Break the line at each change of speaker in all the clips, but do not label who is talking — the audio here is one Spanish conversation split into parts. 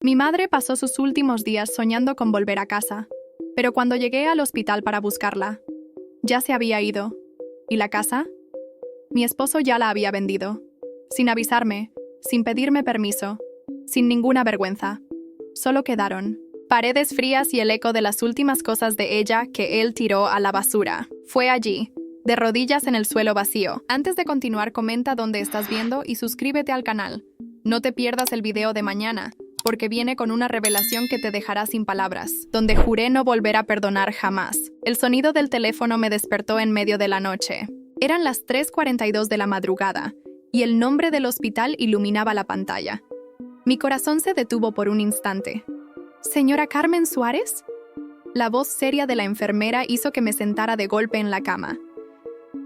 Mi madre pasó sus últimos días soñando con volver a casa, pero cuando llegué al hospital para buscarla, ya se había ido. ¿Y la casa? Mi esposo ya la había vendido, sin avisarme, sin pedirme permiso, sin ninguna vergüenza. Solo quedaron paredes frías y el eco de las últimas cosas de ella que él tiró a la basura. Fue allí, de rodillas en el suelo vacío. Antes de continuar, comenta dónde estás viendo y suscríbete al canal. No te pierdas el video de mañana, porque viene con una revelación que te dejará sin palabras, donde juré no volver a perdonar jamás. El sonido del teléfono me despertó en medio de la noche. Eran las 3:42 de la madrugada, y el nombre del hospital iluminaba la pantalla. Mi corazón se detuvo por un instante. ¿Señora Carmen Suárez? La voz seria de la enfermera hizo que me sentara de golpe en la cama.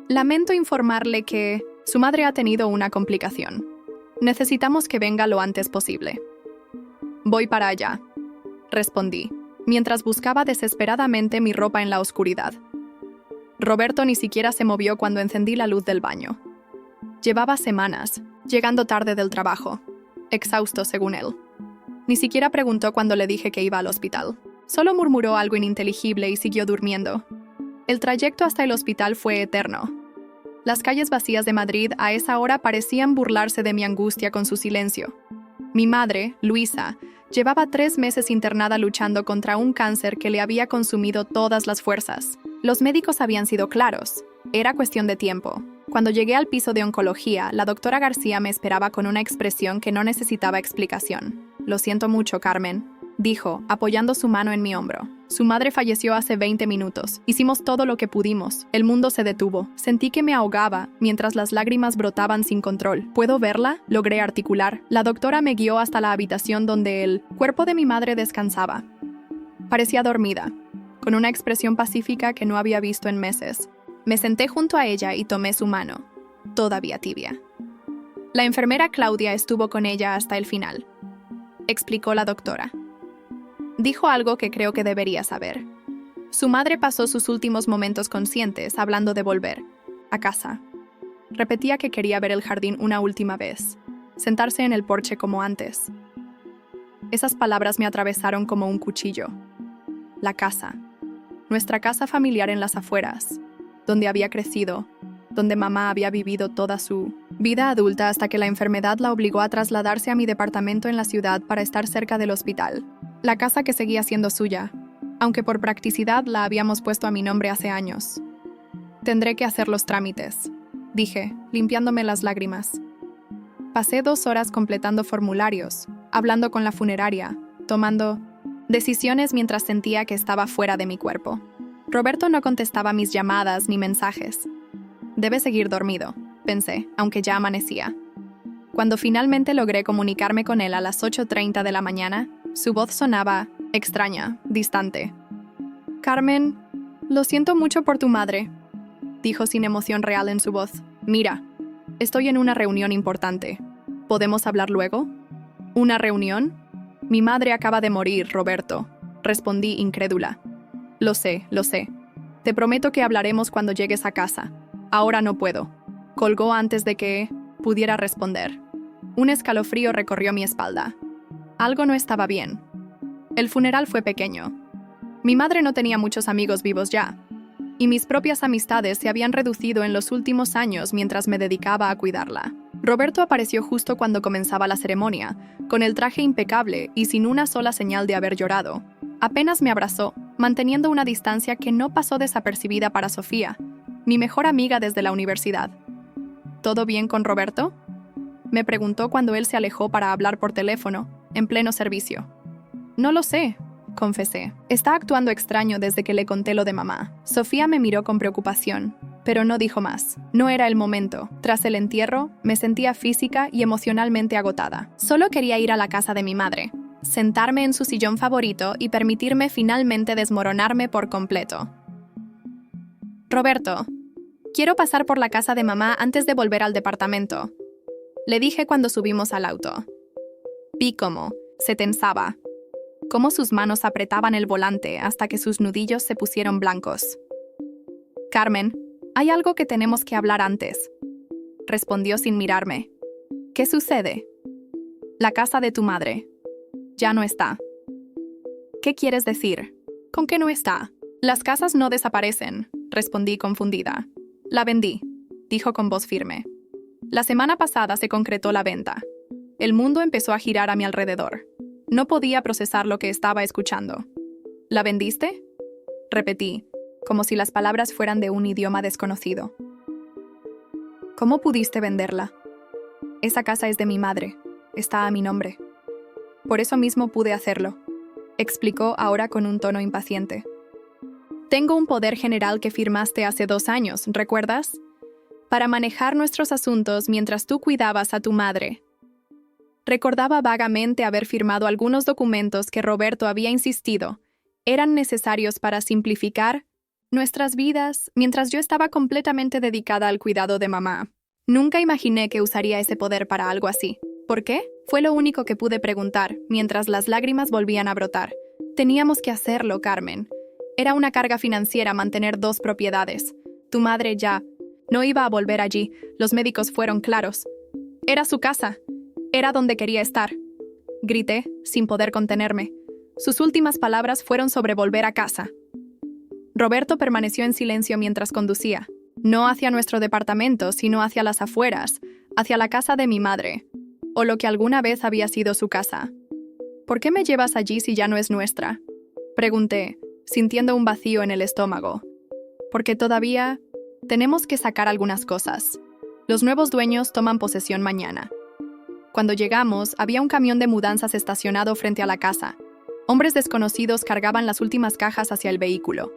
Lamento informarle que su madre ha tenido una complicación. Necesitamos que venga lo antes posible. Voy para allá, respondí, mientras buscaba desesperadamente mi ropa en la oscuridad. Roberto ni siquiera se movió cuando encendí la luz del baño. Llevaba semanas, llegando tarde del trabajo, exhausto según él. Ni siquiera preguntó cuando le dije que iba al hospital. Solo murmuró algo ininteligible y siguió durmiendo. El trayecto hasta el hospital fue eterno. Las calles vacías de Madrid a esa hora parecían burlarse de mi angustia con su silencio. Mi madre, Luisa, llevaba 3 meses internada luchando contra un cáncer que le había consumido todas las fuerzas. Los médicos habían sido claros. Era cuestión de tiempo. Cuando llegué al piso de oncología, la doctora García me esperaba con una expresión que no necesitaba explicación. «Lo siento mucho, Carmen», dijo, apoyando su mano en mi hombro. Su madre falleció hace 20 minutos. Hicimos todo lo que pudimos. El mundo se detuvo. Sentí que me ahogaba, mientras las lágrimas brotaban sin control. ¿Puedo verla?, logré articular. La doctora me guió hasta la habitación donde el cuerpo de mi madre descansaba. Parecía dormida, con una expresión pacífica que no había visto en meses. Me senté junto a ella y tomé su mano, todavía tibia. La enfermera Claudia estuvo con ella hasta el final, explicó la doctora. Dijo algo que creo que debería saber. Su madre pasó sus últimos momentos conscientes hablando de volver a casa. Repetía que quería ver el jardín una última vez, sentarse en el porche como antes. Esas palabras me atravesaron como un cuchillo. La casa, nuestra casa familiar en las afueras, donde había crecido, donde mamá había vivido toda su vida adulta hasta que la enfermedad la obligó a trasladarse a mi departamento en la ciudad para estar cerca del hospital. La casa que seguía siendo suya, aunque por practicidad la habíamos puesto a mi nombre hace años. Tendré que hacer los trámites, dije, limpiándome las lágrimas. Pasé 2 horas completando formularios, hablando con la funeraria, tomando decisiones mientras sentía que estaba fuera de mi cuerpo. Roberto no contestaba mis llamadas ni mensajes. Debe seguir dormido, pensé, aunque ya amanecía. Cuando finalmente logré comunicarme con él a las 8:30 de la mañana, su voz sonaba extraña, distante. «Carmen, lo siento mucho por tu madre», dijo sin emoción real en su voz. «Mira, estoy en una reunión importante. ¿Podemos hablar luego?» «¿Una reunión?» «Mi madre acaba de morir, Roberto», respondí incrédula. Lo sé. Te prometo que hablaremos cuando llegues a casa. Ahora no puedo». Colgó antes de que pudiera responder. Un escalofrío recorrió mi espalda. Algo no estaba bien. El funeral fue pequeño. Mi madre no tenía muchos amigos vivos ya, y mis propias amistades se habían reducido en los últimos años mientras me dedicaba a cuidarla. Roberto apareció justo cuando comenzaba la ceremonia, con el traje impecable y sin una sola señal de haber llorado. Apenas me abrazó, manteniendo una distancia que no pasó desapercibida para Sofía, mi mejor amiga desde la universidad. ¿Todo bien con Roberto?, me preguntó cuando él se alejó para hablar por teléfono, en pleno servicio. «No lo sé», confesé. «Está actuando extraño desde que le conté lo de mamá». Sofía me miró con preocupación, pero no dijo más. No era el momento. Tras el entierro, me sentía física y emocionalmente agotada. Solo quería ir a la casa de mi madre, sentarme en su sillón favorito y permitirme finalmente desmoronarme por completo. «Roberto, quiero pasar por la casa de mamá antes de volver al departamento», le dije cuando subimos al auto. Vi cómo se tensaba, cómo sus manos apretaban el volante hasta que sus nudillos se pusieron blancos. «Carmen, hay algo que tenemos que hablar antes», respondió sin mirarme. «¿Qué sucede?» «La casa de tu madre». Ya no está. ¿Qué quieres decir? ¿Con qué no está? Las casas no desaparecen, respondí confundida. La vendí, dijo con voz firme. La semana pasada se concretó la venta. El mundo empezó a girar a mi alrededor. No podía procesar lo que estaba escuchando. ¿La vendiste? Repetí, como si las palabras fueran de un idioma desconocido. ¿Cómo pudiste venderla? Esa casa es de mi madre. Está a mi nombre. Por eso mismo pude hacerlo, explicó ahora con un tono impaciente. Tengo un poder general que firmaste hace 2 años, ¿recuerdas? Para manejar nuestros asuntos mientras tú cuidabas a tu madre. Recordaba vagamente haber firmado algunos documentos que Roberto había insistido eran necesarios para simplificar nuestras vidas mientras yo estaba completamente dedicada al cuidado de mamá. Nunca imaginé que usaría ese poder para algo así. ¿Por qué? Fue lo único que pude preguntar, mientras las lágrimas volvían a brotar. Teníamos que hacerlo, Carmen. Era una carga financiera mantener 2 propiedades. Tu madre ya no iba a volver allí, los médicos fueron claros. Era su casa. Era donde quería estar. Grité, sin poder contenerme. Sus últimas palabras fueron sobre volver a casa. Roberto permaneció en silencio mientras conducía. No hacia nuestro departamento, sino hacia las afueras, hacia la casa de mi madre, o lo que alguna vez había sido su casa. ¿Por qué me llevas allí si ya no es nuestra? Pregunté, sintiendo un vacío en el estómago. Porque todavía tenemos que sacar algunas cosas. Los nuevos dueños toman posesión mañana. Cuando llegamos, había un camión de mudanzas estacionado frente a la casa. Hombres desconocidos cargaban las últimas cajas hacia el vehículo.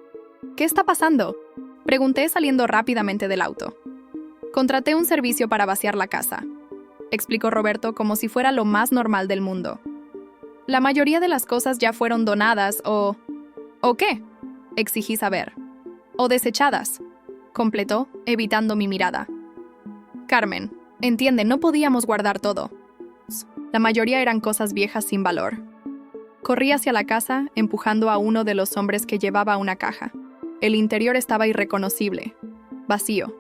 ¿Qué está pasando? Pregunté saliendo rápidamente del auto. Contraté un servicio para vaciar la casa, explicó Roberto como si fuera lo más normal del mundo. La mayoría de las cosas ya fueron donadas ¿O qué? Exigí saber. O desechadas, completó, evitando mi mirada. Carmen, entiende, no podíamos guardar todo. La mayoría eran cosas viejas sin valor. Corrí hacia la casa, empujando a uno de los hombres que llevaba una caja. El interior estaba irreconocible, vacío.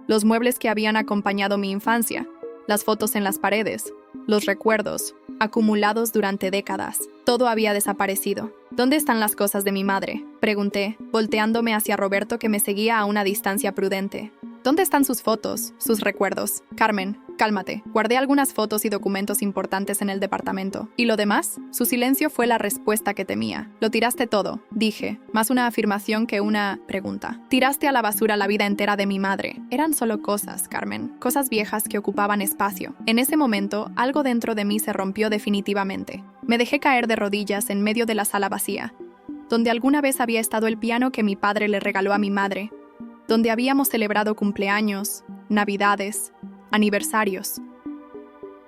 Los muebles que habían acompañado mi infancia, las fotos en las paredes, los recuerdos, acumulados durante décadas. Todo había desaparecido. ¿Dónde están las cosas de mi madre?, pregunté, volteándome hacia Roberto que me seguía a una distancia prudente. ¿Dónde están sus fotos, sus recuerdos? Carmen, cálmate. Guardé algunas fotos y documentos importantes en el departamento. ¿Y lo demás? Su silencio fue la respuesta que temía. Lo tiraste todo, dije, más una afirmación que una pregunta. Tiraste a la basura la vida entera de mi madre. Eran solo cosas, Carmen, cosas viejas que ocupaban espacio. En ese momento, algo dentro de mí se rompió definitivamente. Me dejé caer de rodillas en medio de la sala vacía, donde alguna vez había estado el piano que mi padre le regaló a mi madre, donde habíamos celebrado cumpleaños, navidades, aniversarios.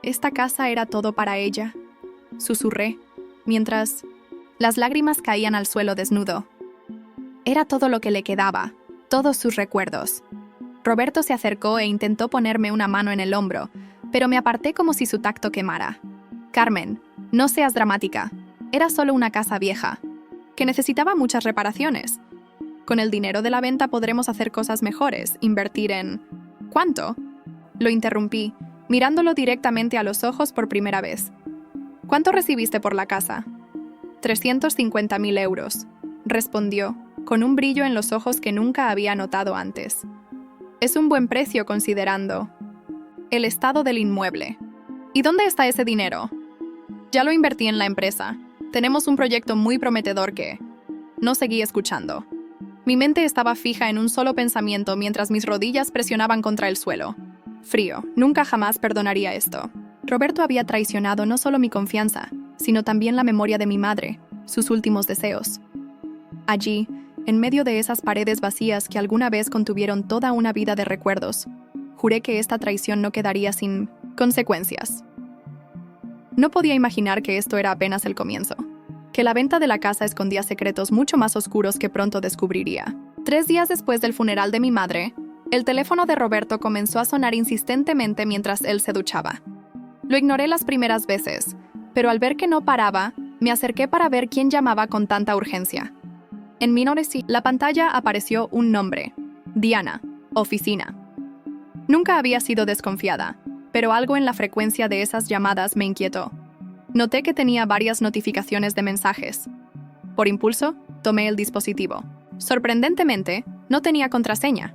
Esta casa era todo para ella, susurré, mientras las lágrimas caían al suelo desnudo. Era todo lo que le quedaba, todos sus recuerdos. Roberto se acercó e intentó ponerme una mano en el hombro, pero me aparté como si su tacto quemara. Carmen, no seas dramática. Era solo una casa vieja, que necesitaba muchas reparaciones. Con el dinero de la venta podremos hacer cosas mejores, invertir en... ¿Cuánto? Lo interrumpí, mirándolo directamente a los ojos por primera vez. ¿Cuánto recibiste por la casa? 350.000 euros, respondió, con un brillo en los ojos que nunca había notado antes. Es un buen precio considerando el estado del inmueble. ¿Y dónde está ese dinero? Ya lo invertí en la empresa. Tenemos un proyecto muy prometedor que... No seguí escuchando. Mi mente estaba fija en un solo pensamiento mientras mis rodillas presionaban contra el suelo. Frío, nunca jamás perdonaría esto. Roberto había traicionado no solo mi confianza, sino también la memoria de mi madre, sus últimos deseos. Allí, en medio de esas paredes vacías que alguna vez contuvieron toda una vida de recuerdos, juré que esta traición no quedaría sin consecuencias. No podía imaginar que esto era apenas el comienzo, que la venta de la casa escondía secretos mucho más oscuros que pronto descubriría. 3 días después del funeral de mi madre, el teléfono de Roberto comenzó a sonar insistentemente mientras él se duchaba. Lo ignoré las primeras veces, pero al ver que no paraba, me acerqué para ver quién llamaba con tanta urgencia. En mi la pantalla apareció un nombre: Diana, oficina. Nunca había sido desconfiada, pero algo en la frecuencia de esas llamadas me inquietó. Noté que tenía varias notificaciones de mensajes. Por impulso, tomé el dispositivo. Sorprendentemente, no tenía contraseña.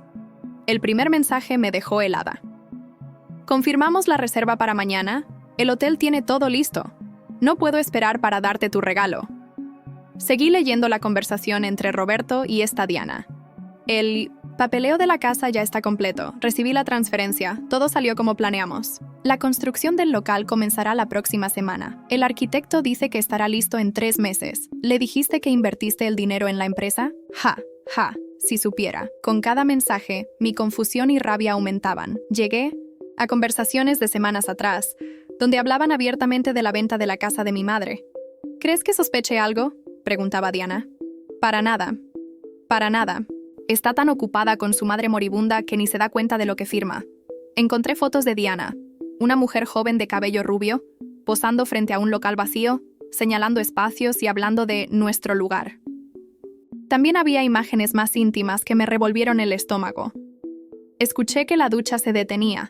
El primer mensaje me dejó helada. Confirmamos la reserva para mañana. El hotel tiene todo listo. No puedo esperar para darte tu regalo. Seguí leyendo la conversación entre Roberto y esta Diana. El papeleo de la casa ya está completo. Recibí la transferencia. Todo salió como planeamos. La construcción del local comenzará la próxima semana. El arquitecto dice que estará listo en 3 meses. ¿Le dijiste que invertiste el dinero en la empresa? Ja, si supiera. Con cada mensaje, mi confusión y rabia aumentaban. Llegué a conversaciones de semanas atrás, donde hablaban abiertamente de la venta de la casa de mi madre. ¿Crees que sospeche algo?, preguntaba Diana. Para nada. Está tan ocupada con su madre moribunda que ni se da cuenta de lo que firma. Encontré fotos de Diana, una mujer joven de cabello rubio, posando frente a un local vacío, señalando espacios y hablando de nuestro lugar. También había imágenes más íntimas que me revolvieron el estómago. Escuché que la ducha se detenía.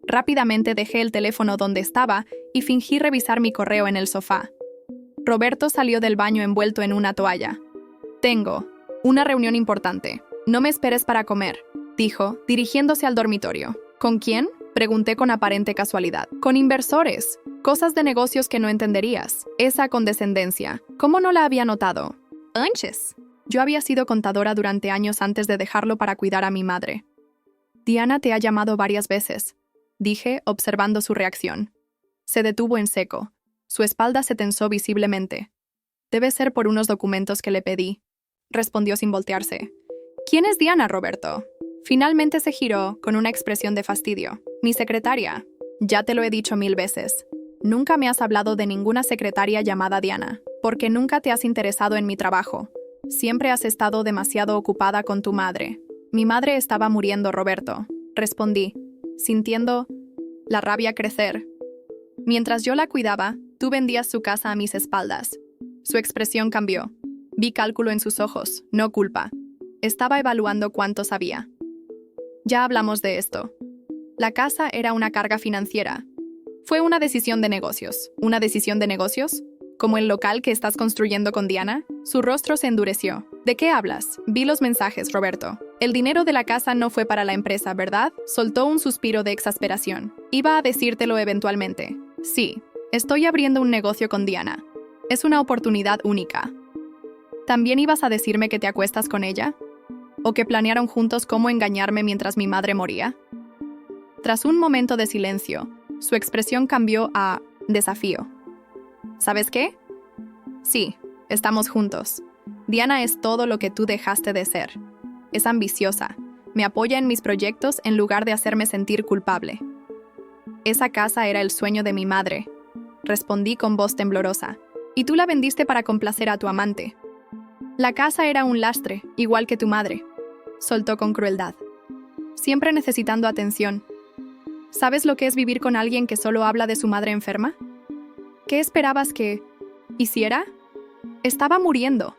Rápidamente dejé el teléfono donde estaba y fingí revisar mi correo en el sofá. Roberto salió del baño envuelto en una toalla. Tengo una reunión importante. No me esperes para comer, dijo, dirigiéndose al dormitorio. ¿Con quién?, pregunté con aparente casualidad. Con inversores. Cosas de negocios que no entenderías. Esa condescendencia. ¿Cómo no la había notado? ¡Anches! Yo había sido contadora durante años antes de dejarlo para cuidar a mi madre. Diana te ha llamado varias veces, dije, observando su reacción. Se detuvo en seco. Su espalda se tensó visiblemente. Debe ser por unos documentos que le pedí, respondió sin voltearse. ¿Quién es Diana, Roberto? Finalmente se giró con una expresión de fastidio. Mi secretaria. Ya te lo he dicho 1000 veces. Nunca me has hablado de ninguna secretaria llamada Diana, porque nunca te has interesado en mi trabajo. Siempre has estado demasiado ocupada con tu madre. Mi madre estaba muriendo, Roberto, respondí, sintiendo la rabia crecer. Mientras yo la cuidaba, tú vendías su casa a mis espaldas. Su expresión cambió. Vi cálculo en sus ojos, no culpa. Estaba evaluando cuánto sabía. Ya hablamos de esto. La casa era una carga financiera. Fue una decisión de negocios. ¿Una decisión de negocios? ¿Como el local que estás construyendo con Diana? Su rostro se endureció. ¿De qué hablas? Vi los mensajes, Roberto. El dinero de la casa no fue para la empresa, ¿verdad? Soltó un suspiro de exasperación. Iba a decírtelo eventualmente. Sí, estoy abriendo un negocio con Diana. Es una oportunidad única. ¿También ibas a decirme que te acuestas con ella? ¿O que planearon juntos cómo engañarme mientras mi madre moría? Tras un momento de silencio, su expresión cambió a desafío. ¿Sabes qué? Sí, estamos juntos. Diana es todo lo que tú dejaste de ser. Es ambiciosa. Me apoya en mis proyectos en lugar de hacerme sentir culpable. Esa casa era el sueño de mi madre, respondí con voz temblorosa. Y tú la vendiste para complacer a tu amante. La casa era un lastre, igual que tu madre, soltó con crueldad. Siempre necesitando atención. ¿Sabes lo que es vivir con alguien que solo habla de su madre enferma? ¿Qué esperabas que hiciera? Estaba muriendo.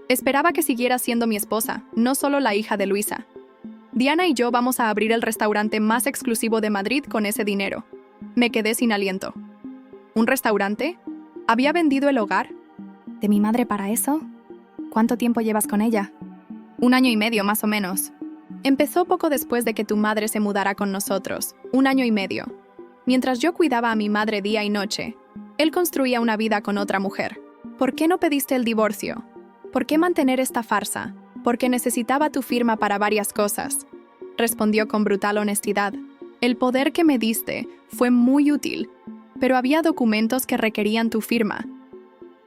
Esperaba que siguiera siendo mi esposa, no solo la hija de Luisa. Diana y yo vamos a abrir el restaurante más exclusivo de Madrid con ese dinero. Me quedé sin aliento. ¿Un restaurante? ¿Había vendido el hogar? ¿De mi madre para eso? ¿Cuánto tiempo llevas con ella? 1 año y medio, más o menos. Empezó poco después de que tu madre se mudara con nosotros. 1 año y medio. Mientras yo cuidaba a mi madre día y noche, él construía una vida con otra mujer. ¿Por qué no pediste el divorcio? ¿Por qué mantener esta farsa? Porque necesitaba tu firma para varias cosas, respondió con brutal honestidad. El poder que me diste fue muy útil, pero había documentos que requerían tu firma.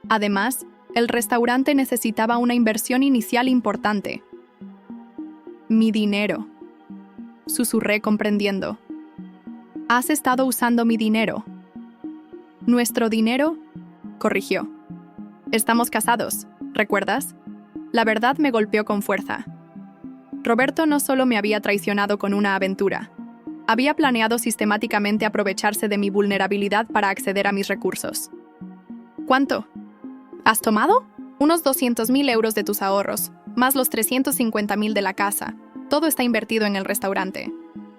Además, el restaurante necesitaba una inversión inicial importante. Mi dinero, susurré comprendiendo. Has estado usando mi dinero. Nuestro dinero, corrigió. Estamos casados, ¿recuerdas? La verdad me golpeó con fuerza. Roberto no solo me había traicionado con una aventura, había planeado sistemáticamente aprovecharse de mi vulnerabilidad para acceder a mis recursos. ¿Cuánto? ¿Has tomado? Unos 200.000 euros de tus ahorros, más los 350.000 de la casa. Todo está invertido en el restaurante.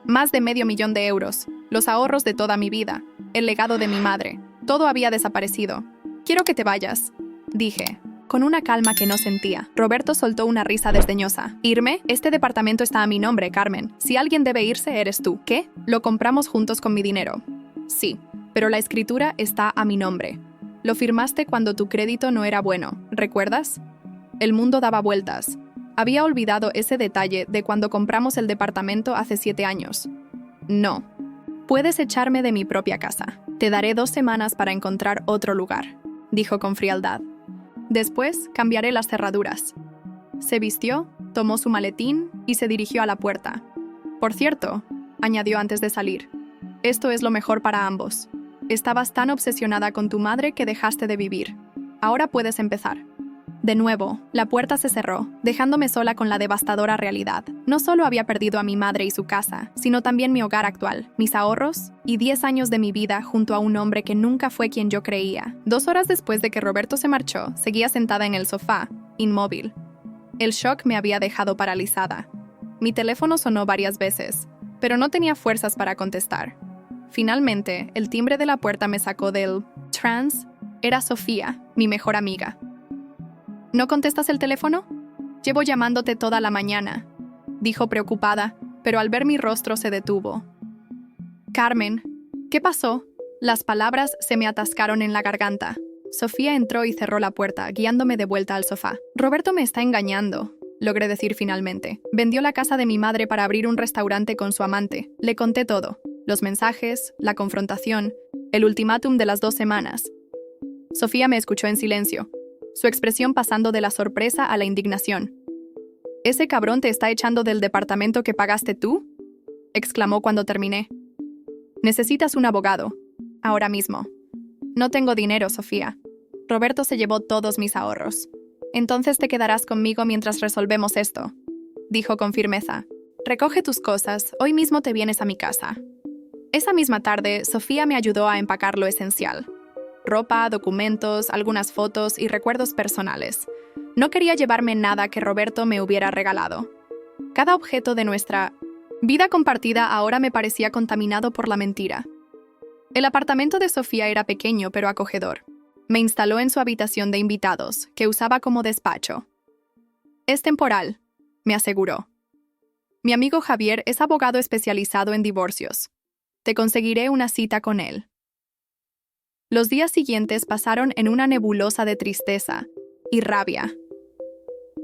Más de 500.000 euros, los ahorros de toda mi vida, el legado de mi madre. Todo había desaparecido. Quiero que te vayas, dije, con una calma que no sentía. Roberto soltó una risa desdeñosa. ¿Irme? Este departamento está a mi nombre, Carmen. Si alguien debe irse, eres tú. ¿Qué? Lo compramos juntos con mi dinero. Sí, pero la escritura está a mi nombre. Lo firmaste cuando tu crédito no era bueno, ¿recuerdas? El mundo daba vueltas. Había olvidado ese detalle de cuando compramos el departamento hace 7 años. No. Puedes echarme de mi propia casa. Te daré 2 semanas para encontrar otro lugar, dijo con frialdad. Después cambiaré las cerraduras. Se vistió, tomó su maletín y se dirigió a la puerta. Por cierto, añadió antes de salir, esto es lo mejor para ambos. Estabas tan obsesionada con tu madre que dejaste de vivir. Ahora puedes empezar. De nuevo, la puerta se cerró, dejándome sola con la devastadora realidad. No solo había perdido a mi madre y su casa, sino también mi hogar actual, mis ahorros y 10 años de mi vida junto a un hombre que nunca fue quien yo creía. 2 horas después de que Roberto se marchó, seguía sentada en el sofá, inmóvil. El shock me había dejado paralizada. Mi teléfono sonó varias veces, pero no tenía fuerzas para contestar. Finalmente, el timbre de la puerta me sacó del trance. Era Sofía, mi mejor amiga. ¿No contestas el teléfono? Llevo llamándote toda la mañana, dijo preocupada, pero al ver mi rostro se detuvo. Carmen, ¿qué pasó? Las palabras se me atascaron en la garganta. Sofía entró y cerró la puerta, guiándome de vuelta al sofá. Roberto me está engañando, logré decir finalmente. Vendió la casa de mi madre para abrir un restaurante con su amante. Le conté todo, los mensajes, la confrontación, el ultimátum de las 2 semanas. Sofía me escuchó en silencio, su expresión pasando de la sorpresa a la indignación. ¿Ese cabrón te está echando del departamento que pagaste tú?, exclamó cuando terminé. Necesitas un abogado, ahora mismo. No tengo dinero, Sofía. Roberto se llevó todos mis ahorros. Entonces te quedarás conmigo mientras resolvemos esto, dijo con firmeza. Recoge tus cosas, hoy mismo te vienes a mi casa. Esa misma tarde, Sofía me ayudó a empacar lo esencial. Ropa, documentos, algunas fotos y recuerdos personales. No quería llevarme nada que Roberto me hubiera regalado. Cada objeto de nuestra vida compartida ahora me parecía contaminado por la mentira. El apartamento de Sofía era pequeño pero acogedor. Me instaló en su habitación de invitados, que usaba como despacho. Es temporal, me aseguró. Mi amigo Javier es abogado especializado en divorcios. Te conseguiré una cita con él. Los días siguientes pasaron en una nebulosa de tristeza y rabia.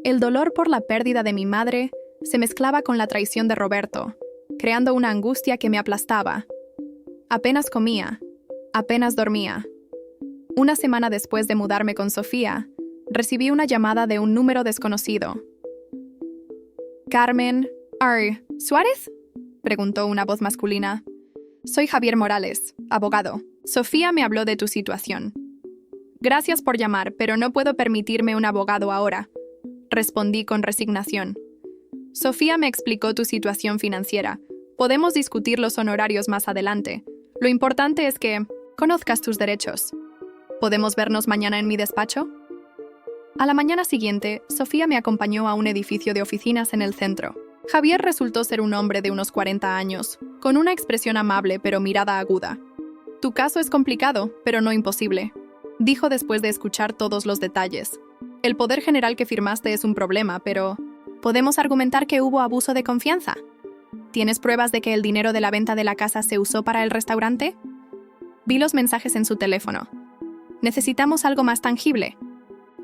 El dolor por la pérdida de mi madre se mezclaba con la traición de Roberto, creando una angustia que me aplastaba. Apenas comía, apenas dormía. Una semana después de mudarme con Sofía, recibí una llamada de un número desconocido. «Carmen, ¿Suárez?», preguntó una voz masculina. «Soy Javier Morales, abogado. Sofía me habló de tu situación». «Gracias por llamar, pero no puedo permitirme un abogado ahora», respondí con resignación. «Sofía me explicó tu situación financiera. Podemos discutir los honorarios más adelante. Lo importante es que conozcas tus derechos. ¿Podemos vernos mañana en mi despacho?». A la mañana siguiente, Sofía me acompañó a un edificio de oficinas en el centro. Javier resultó ser un hombre de unos 40 años, con una expresión amable pero mirada aguda. «Tu caso es complicado, pero no imposible», dijo después de escuchar todos los detalles. «El poder general que firmaste es un problema, pero ¿podemos argumentar que hubo abuso de confianza? ¿Tienes pruebas de que el dinero de la venta de la casa se usó para el restaurante?». Vi los mensajes en su teléfono. «Necesitamos algo más tangible».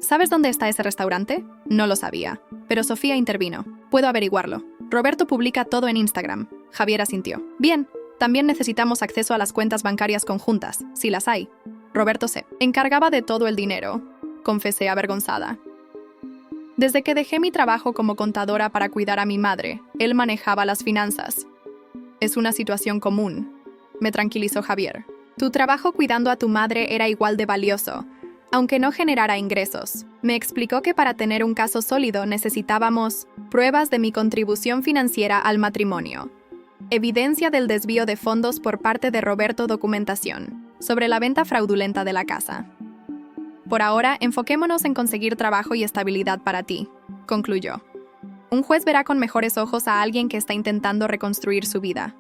«¿Sabes dónde está ese restaurante?». No lo sabía, pero Sofía intervino. «Puedo averiguarlo. Roberto publica todo en Instagram». Javier asintió. «Bien, también necesitamos acceso a las cuentas bancarias conjuntas, si las hay». Roberto se encargaba de todo el dinero, confesé avergonzada. Desde que dejé mi trabajo como contadora para cuidar a mi madre, él manejaba las finanzas. «Es una situación común», me tranquilizó Javier. «Tu trabajo cuidando a tu madre era igual de valioso, aunque no generara ingresos». Me explicó que para tener un caso sólido necesitábamos pruebas de mi contribución financiera al matrimonio, evidencia del desvío de fondos por parte de Roberto, documentación sobre la venta fraudulenta de la casa. «Por ahora, enfoquémonos en conseguir trabajo y estabilidad para ti», concluyó. «Un juez verá con mejores ojos a alguien que está intentando reconstruir su vida».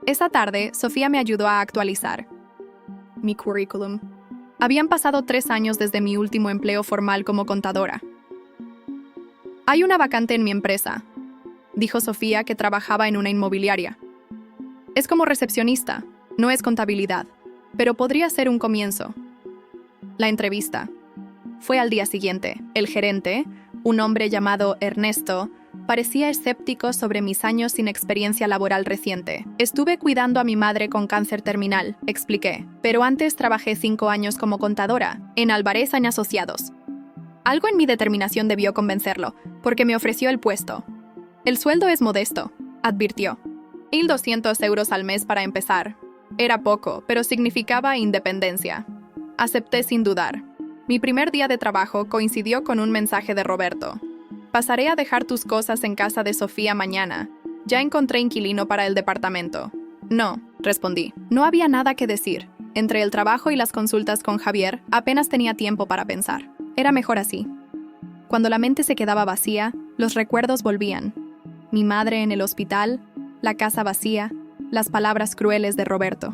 Esa tarde, Sofía me ayudó a actualizar. mi currículum. Habían pasado 3 años desde mi último empleo formal como contadora. Hay una vacante en mi empresa, dijo Sofía, que trabajaba en una inmobiliaria. Es como recepcionista, no es contabilidad, pero podría ser un comienzo. La entrevista fue al día siguiente. El gerente, un hombre llamado Ernesto, parecía escéptico sobre mis años sin experiencia laboral reciente. Estuve cuidando a mi madre con cáncer terminal, expliqué, pero antes trabajé 5 años como contadora, en Alvarez & Asociados. Algo en mi determinación debió convencerlo, porque me ofreció el puesto. El sueldo es modesto, advirtió. 1.200 euros al mes para empezar. Era poco, pero significaba independencia. Acepté sin dudar. Mi primer día de trabajo coincidió con un mensaje de Roberto. Pasaré a dejar tus cosas en casa de Sofía mañana. Ya encontré inquilino para el departamento. No, respondí. No había nada que decir. Entre el trabajo y las consultas con Javier, apenas tenía tiempo para pensar. Era mejor así. Cuando la mente se quedaba vacía, los recuerdos volvían. Mi madre en el hospital, la casa vacía, las palabras crueles de Roberto.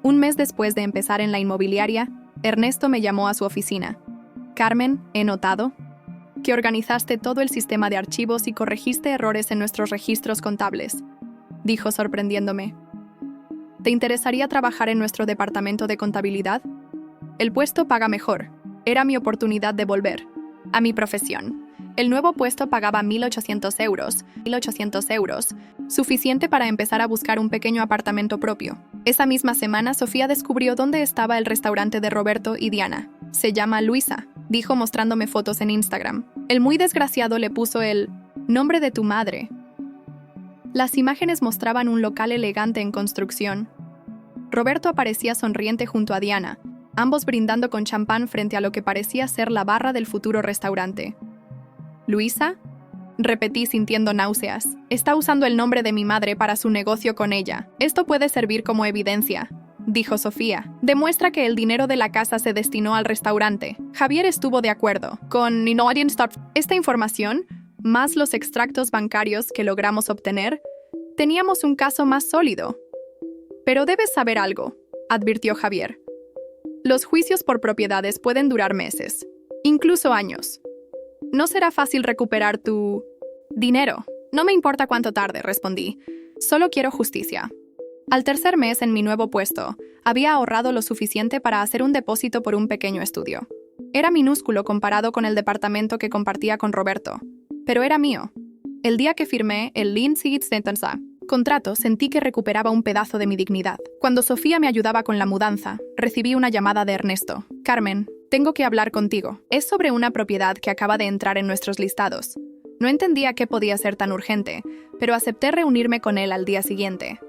Un mes después de empezar en la inmobiliaria, Ernesto me llamó a su oficina. Carmen, he notado que organizaste todo el sistema de archivos y corregiste errores en nuestros registros contables, dijo sorprendiéndome. ¿Te interesaría trabajar en nuestro departamento de contabilidad? El puesto paga mejor. Era mi oportunidad de volver a mi profesión. El nuevo puesto pagaba 1.800 euros, suficiente para empezar a buscar un pequeño apartamento propio. Esa misma semana, Sofía descubrió dónde estaba el restaurante de Roberto y Diana. Se llama Luisa, dijo mostrándome fotos en Instagram. El muy desgraciado le puso el nombre de tu madre. Las imágenes mostraban un local elegante en construcción. Roberto aparecía sonriente junto a Diana, ambos brindando con champán frente a lo que parecía ser la barra del futuro restaurante. ¿Luisa? Repetí sintiendo náuseas. Está usando el nombre de mi madre para su negocio con ella. Esto puede servir como evidencia, dijo Sofía. Demuestra que el dinero de la casa se destinó al restaurante. Javier estuvo de acuerdo con esta información, más los extractos bancarios que logramos obtener. Teníamos un caso más sólido. Pero debes saber algo, advirtió Javier. Los juicios por propiedades pueden durar meses, incluso años. No será fácil recuperar tu dinero. No me importa cuánto tarde, respondí. Solo quiero justicia. Al tercer mes en mi nuevo puesto, había ahorrado lo suficiente para hacer un depósito por un pequeño estudio. Era minúsculo comparado con el departamento que compartía con Roberto, pero era mío. El día que firmé el contrato, sentí que recuperaba un pedazo de mi dignidad. Cuando Sofía me ayudaba con la mudanza, recibí una llamada de Ernesto. Carmen, tengo que hablar contigo. Es sobre una propiedad que acaba de entrar en nuestros listados. No entendía qué podía ser tan urgente, pero acepté reunirme con él al día siguiente.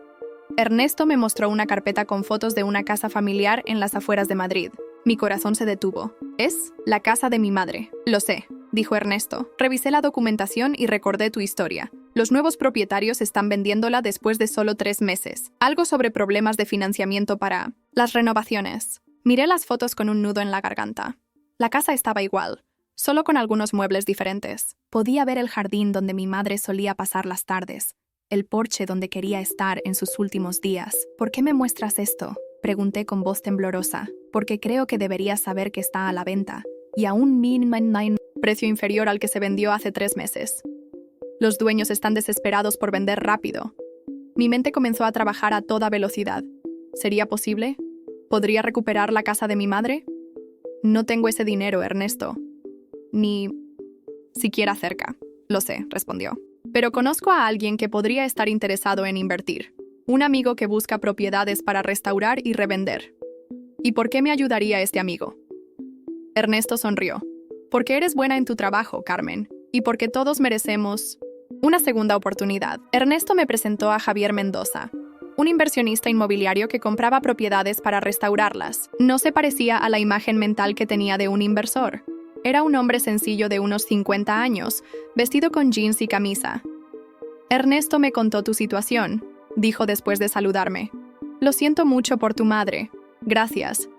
Ernesto me mostró una carpeta con fotos de una casa familiar en las afueras de Madrid. Mi corazón se detuvo. Es la casa de mi madre. Lo sé, dijo Ernesto. Revisé la documentación y recordé tu historia. Los nuevos propietarios están vendiéndola después de solo 3 meses. Algo sobre problemas de financiamiento para las renovaciones. Miré las fotos con un nudo en la garganta. La casa estaba igual, solo con algunos muebles diferentes. Podía ver el jardín donde mi madre solía pasar las tardes, el porche donde quería estar en sus últimos días. ¿Por qué me muestras esto?, pregunté con voz temblorosa. Porque creo que deberías saber que está a la venta, y a un precio inferior al que se vendió hace 3 meses. Los dueños están desesperados por vender rápido. Mi mente comenzó a trabajar a toda velocidad. ¿Sería posible? ¿Podría recuperar la casa de mi madre? No tengo ese dinero, Ernesto. Ni siquiera cerca. Lo sé, respondió. Pero conozco a alguien que podría estar interesado en invertir. Un amigo que busca propiedades para restaurar y revender. ¿Y por qué me ayudaría este amigo? Ernesto sonrió. Porque eres buena en tu trabajo, Carmen, y porque todos merecemos una segunda oportunidad. Ernesto me presentó a Javier Mendoza, un inversionista inmobiliario que compraba propiedades para restaurarlas. No se parecía a la imagen mental que tenía de un inversor. Era un hombre sencillo de unos 50 años, vestido con jeans y camisa. Ernesto me contó tu situación, dijo después de saludarme. Lo siento mucho por tu madre. Gracias.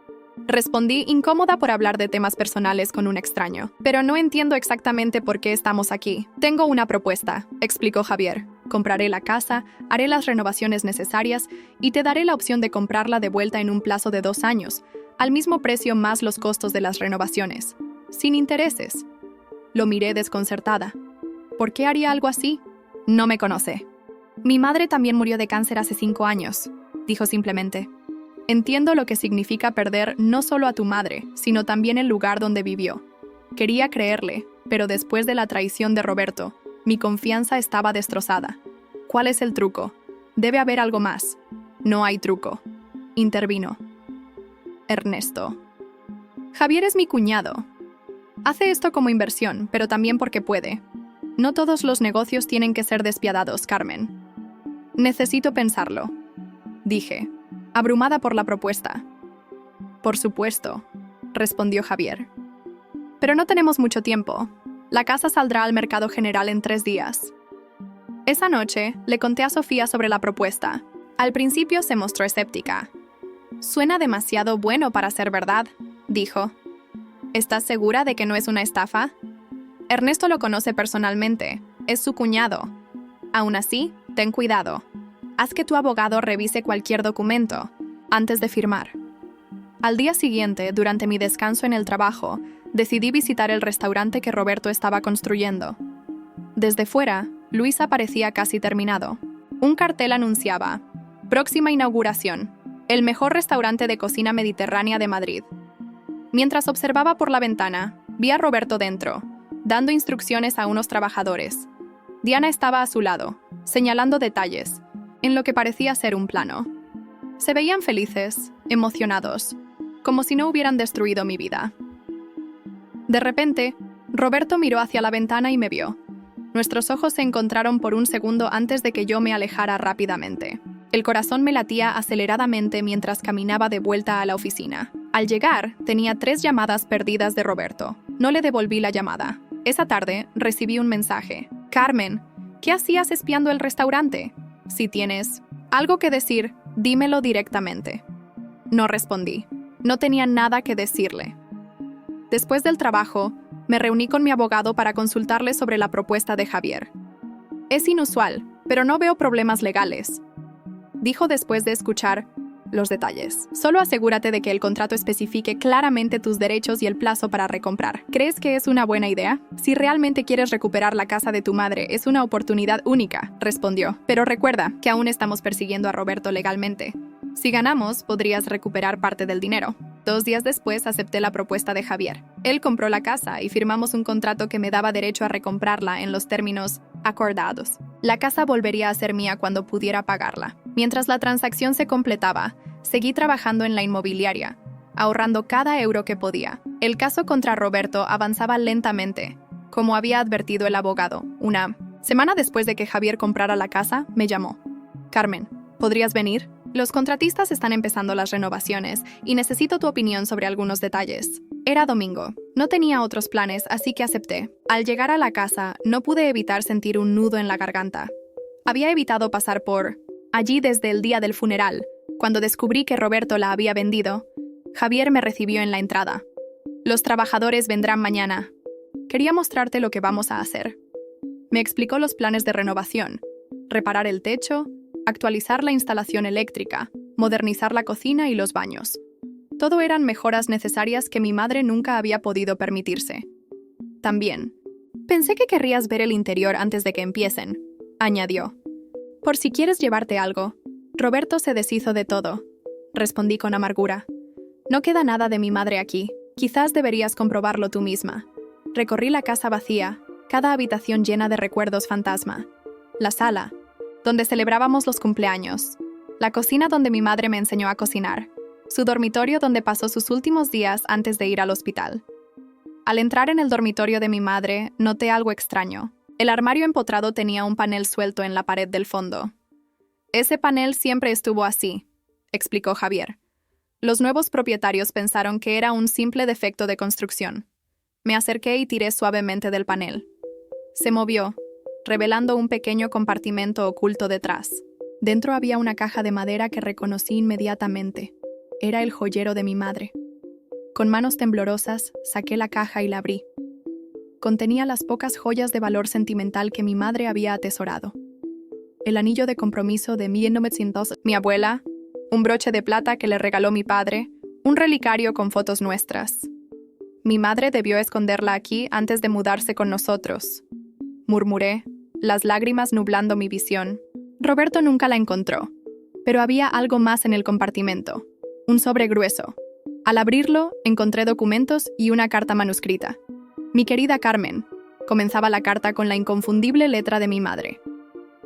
Respondí, incómoda por hablar de temas personales con un extraño. Pero no entiendo exactamente por qué estamos aquí. Tengo una propuesta, explicó Javier. Compraré la casa, haré las renovaciones necesarias y te daré la opción de comprarla de vuelta en un plazo de 2 años, al mismo precio más los costos de las renovaciones, sin intereses. Lo miré desconcertada. ¿Por qué haría algo así? No me conoce. Mi madre también murió de cáncer hace 5 años, dijo simplemente. Entiendo lo que significa perder no solo a tu madre, sino también el lugar donde vivió. Quería creerle, pero después de la traición de Roberto, mi confianza estaba destrozada. ¿Cuál es el truco? Debe haber algo más. No hay truco. Intervino Ernesto. Javier es mi cuñado. Hace esto como inversión, pero también porque puede. No todos los negocios tienen que ser despiadados, Carmen. Necesito pensarlo, dije, abrumada por la propuesta. Por supuesto, respondió Javier. Pero no tenemos mucho tiempo. La casa saldrá al mercado general en 3 días. Esa noche, le conté a Sofía sobre la propuesta. Al principio se mostró escéptica. Suena demasiado bueno para ser verdad, dijo. ¿Estás segura de que no es una estafa? Ernesto lo conoce personalmente. Es su cuñado. Aún así, ten cuidado. Haz que tu abogado revise cualquier documento antes de firmar. Al día siguiente, durante mi descanso en el trabajo, decidí visitar el restaurante que Roberto estaba construyendo. Desde fuera, Luisa parecía casi terminado. Un cartel anunciaba: próxima inauguración, el mejor restaurante de cocina mediterránea de Madrid. Mientras observaba por la ventana, vi a Roberto dentro, dando instrucciones a unos trabajadores. Diana estaba a su lado, señalando detalles, en lo que parecía ser un plano. Se veían felices, emocionados, como si no hubieran destruido mi vida. De repente, Roberto miró hacia la ventana y me vio. Nuestros ojos se encontraron por un segundo antes de que yo me alejara rápidamente. El corazón me latía aceleradamente mientras caminaba de vuelta a la oficina. Al llegar, tenía 3 llamadas perdidas de Roberto. No le devolví la llamada. Esa tarde, recibí un mensaje. Carmen, ¿qué hacías espiando el restaurante? Si tienes algo que decir, dímelo directamente. No respondí. No tenía nada que decirle. Después del trabajo, me reuní con mi abogado para consultarle sobre la propuesta de Javier. Es inusual, pero no veo problemas legales, dijo después de escuchar los detalles. Solo asegúrate de que el contrato especifique claramente tus derechos y el plazo para recomprar. ¿Crees que es una buena idea? Si realmente quieres recuperar la casa de tu madre, es una oportunidad única, respondió. Pero recuerda que aún estamos persiguiendo a Roberto legalmente. Si ganamos, podrías recuperar parte del dinero. 2 días después acepté la propuesta de Javier. Él compró la casa y firmamos un contrato que me daba derecho a recomprarla en los términos acordados. La casa volvería a ser mía cuando pudiera pagarla. Mientras la transacción se completaba, seguí trabajando en la inmobiliaria, ahorrando cada euro que podía. El caso contra Roberto avanzaba lentamente, como había advertido el abogado. Una semana después de que Javier comprara la casa, me llamó. Carmen, ¿podrías venir? Los contratistas están empezando las renovaciones y necesito tu opinión sobre algunos detalles. Era domingo. No tenía otros planes, así que acepté. Al llegar a la casa, no pude evitar sentir un nudo en la garganta. Había evitado pasar por allí desde el día del funeral. Cuando descubrí que Roberto la había vendido, Javier me recibió en la entrada. Los trabajadores vendrán mañana. Quería mostrarte lo que vamos a hacer. Me explicó los planes de renovación: reparar el techo, actualizar la instalación eléctrica, modernizar la cocina y los baños. Todo eran mejoras necesarias que mi madre nunca había podido permitirse. También, pensé que querrías ver el interior antes de que empiecen, añadió. Por si quieres llevarte algo. Roberto se deshizo de todo, respondí con amargura. No queda nada de mi madre aquí. Quizás deberías comprobarlo tú misma. Recorrí la casa vacía, cada habitación llena de recuerdos fantasma. La sala, donde celebrábamos los cumpleaños. La cocina donde mi madre me enseñó a cocinar. Su dormitorio donde pasó sus últimos días antes de ir al hospital. Al entrar en el dormitorio de mi madre, noté algo extraño. El armario empotrado tenía un panel suelto en la pared del fondo. Ese panel siempre estuvo así, explicó Javier. Los nuevos propietarios pensaron que era un simple defecto de construcción. Me acerqué y tiré suavemente del panel. Se movió, revelando un pequeño compartimento oculto detrás. Dentro había una caja de madera que reconocí inmediatamente. Era el joyero de mi madre. Con manos temblorosas, saqué la caja y la abrí. Contenía las pocas joyas de valor sentimental que mi madre había atesorado. el anillo de compromiso de 1900, mi abuela, un broche de plata que le regaló mi padre, un relicario con fotos nuestras. Mi madre debió esconderla aquí antes de mudarse con nosotros. Murmuré, las lágrimas nublando mi visión. Roberto nunca la encontró, pero había algo más en el compartimento, un sobre grueso. Al abrirlo, encontré documentos y una carta manuscrita. Mi querida Carmen, comenzaba la carta con la inconfundible letra de mi madre.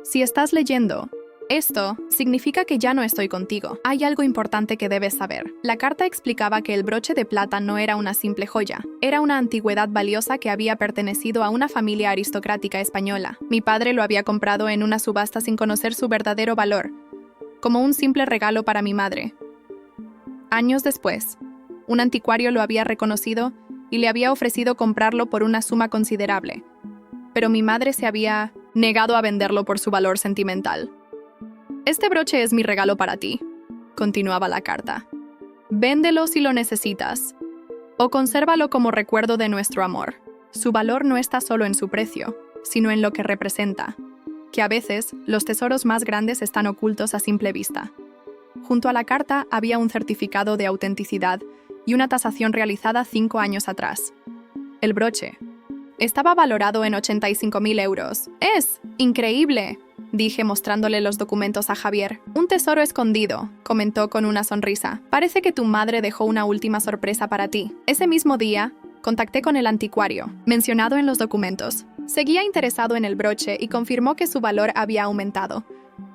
Si estás leyendo esto, significa que ya no estoy contigo. Hay algo importante que debes saber. La carta explicaba que el broche de plata no era una simple joya. Era una antigüedad valiosa que había pertenecido a una familia aristocrática española. Mi padre lo había comprado en una subasta sin conocer su verdadero valor, como un simple regalo para mi madre. Años después, un anticuario lo había reconocido y le había ofrecido comprarlo por una suma considerable, pero mi madre se había negado a venderlo por su valor sentimental. Este broche es mi regalo para ti, continuaba la carta. Véndelo si lo necesitas, o consérvalo como recuerdo de nuestro amor. Su valor no está solo en su precio, sino en lo que representa, que a veces los tesoros más grandes están ocultos a simple vista. Junto a la carta había un certificado de autenticidad y una tasación realizada 5 años atrás. El broche estaba valorado en 85.000 euros. ¡Es increíble!, dije mostrándole los documentos a Javier. Un tesoro escondido, comentó con una sonrisa. Parece que tu madre dejó una última sorpresa para ti. Ese mismo día, contacté con el anticuario, mencionado en los documentos. Seguía interesado en el broche y confirmó que su valor había aumentado.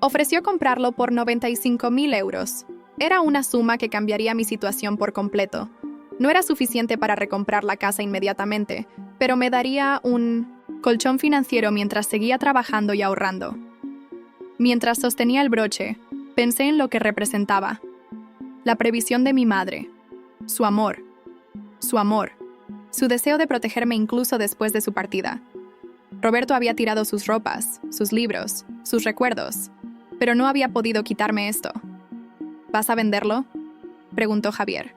Ofreció comprarlo por 95.000 euros. Era una suma que cambiaría mi situación por completo. No era suficiente para recomprar la casa inmediatamente, pero me daría un colchón financiero mientras seguía trabajando y ahorrando. Mientras sostenía el broche, pensé en lo que representaba. La previsión de mi madre. Su amor. Su deseo de protegerme incluso después de su partida. Roberto había tirado sus ropas, sus libros, sus recuerdos, pero no había podido quitarme esto. ¿Vas a venderlo?, preguntó Javier.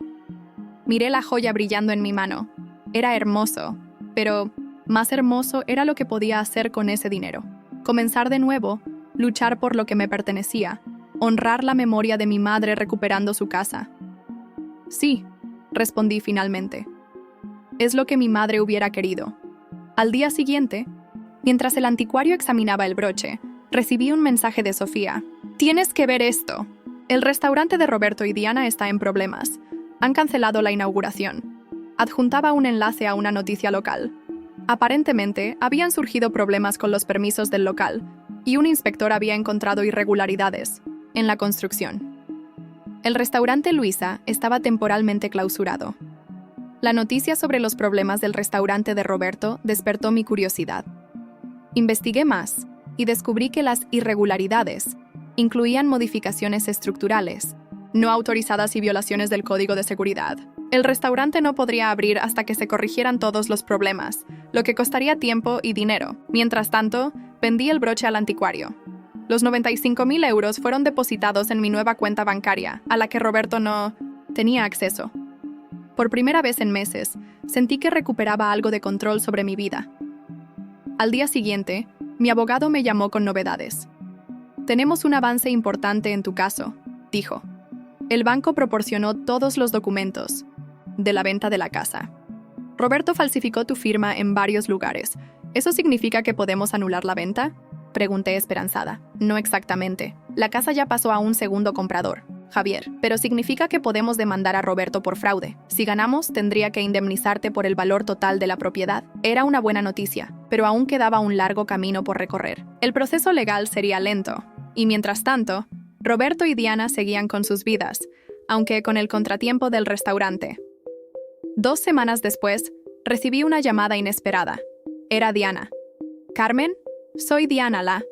Miré la joya brillando en mi mano. Era hermoso, pero más hermoso era lo que podía hacer con ese dinero. Comenzar de nuevo, luchar por lo que me pertenecía, honrar la memoria de mi madre recuperando su casa. Sí, respondí finalmente. Es lo que mi madre hubiera querido. Al día siguiente, mientras el anticuario examinaba el broche, recibí un mensaje de Sofía. Tienes que ver esto. El restaurante de Roberto y Diana está en problemas. Han cancelado la inauguración. Adjuntaba un enlace a una noticia local. Aparentemente, habían surgido problemas con los permisos del local, y un inspector había encontrado irregularidades en la construcción. El restaurante Luisa estaba temporalmente clausurado. La noticia sobre los problemas del restaurante de Roberto despertó mi curiosidad. Investigué más y descubrí que las irregularidades incluían modificaciones estructurales, no autorizadas y violaciones del código de seguridad. El restaurante no podría abrir hasta que se corrigieran todos los problemas, lo que costaría tiempo y dinero. Mientras tanto, vendí el broche al anticuario. Los 95.000 euros fueron depositados en mi nueva cuenta bancaria, a la que Roberto no tenía acceso. Por primera vez en meses, sentí que recuperaba algo de control sobre mi vida. Al día siguiente, mi abogado me llamó con novedades. Tenemos un avance importante en tu caso, dijo. El banco proporcionó todos los documentos de la venta de la casa. Roberto falsificó tu firma en varios lugares. ¿Eso significa que podemos anular la venta?, pregunté esperanzada. No exactamente. La casa ya pasó a un segundo comprador, Javier, pero significa que podemos demandar a Roberto por fraude. Si ganamos, tendría que indemnizarte por el valor total de la propiedad. Era una buena noticia, pero aún quedaba un largo camino por recorrer. El proceso legal sería lento, y mientras tanto, Roberto y Diana seguían con sus vidas, aunque con el contratiempo del restaurante. 2 semanas después, recibí una llamada inesperada. Era Diana. «Carmen, soy Diana la...».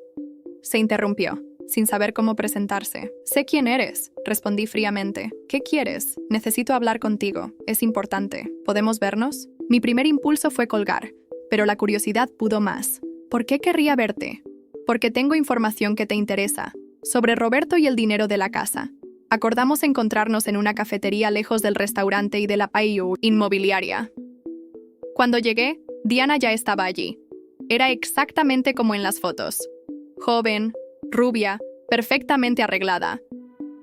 Se interrumpió, sin saber cómo presentarse. «Sé quién eres», respondí fríamente. «¿Qué quieres? Necesito hablar contigo. Es importante. ¿Podemos vernos?». Mi primer impulso fue colgar, pero la curiosidad pudo más. «¿Por qué querría verte?». «Porque tengo información que te interesa. Sobre Roberto y el dinero de la casa. Acordamos encontrarnos en una cafetería lejos del restaurante y de la PAIU inmobiliaria». Cuando llegué, Diana ya estaba allí. Era exactamente como en las fotos. Joven, rubia, perfectamente arreglada,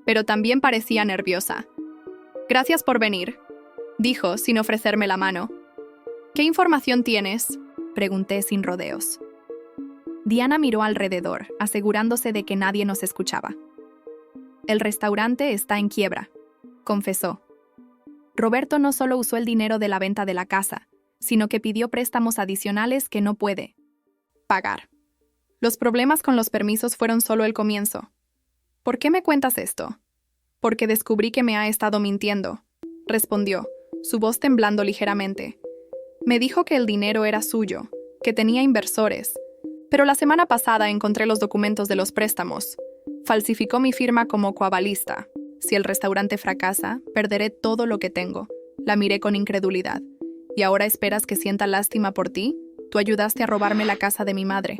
pero también parecía nerviosa. «Gracias por venir», dijo sin ofrecerme la mano. «¿Qué información tienes?», pregunté sin rodeos. Diana miró alrededor, asegurándose de que nadie nos escuchaba. «El restaurante está en quiebra», confesó. «Roberto no solo usó el dinero de la venta de la casa, sino que pidió préstamos adicionales que no puede pagar. Los problemas con los permisos fueron solo el comienzo». «¿Por qué me cuentas esto?». «Porque descubrí que me ha estado mintiendo», respondió, su voz temblando ligeramente. «Me dijo que el dinero era suyo, que tenía inversores, pero la semana pasada encontré los documentos de los préstamos. Falsificó mi firma como coavalista. Si el restaurante fracasa, perderé todo lo que tengo». La miré con incredulidad. «¿Y ahora esperas que sienta lástima por ti? Tú ayudaste a robarme la casa de mi madre».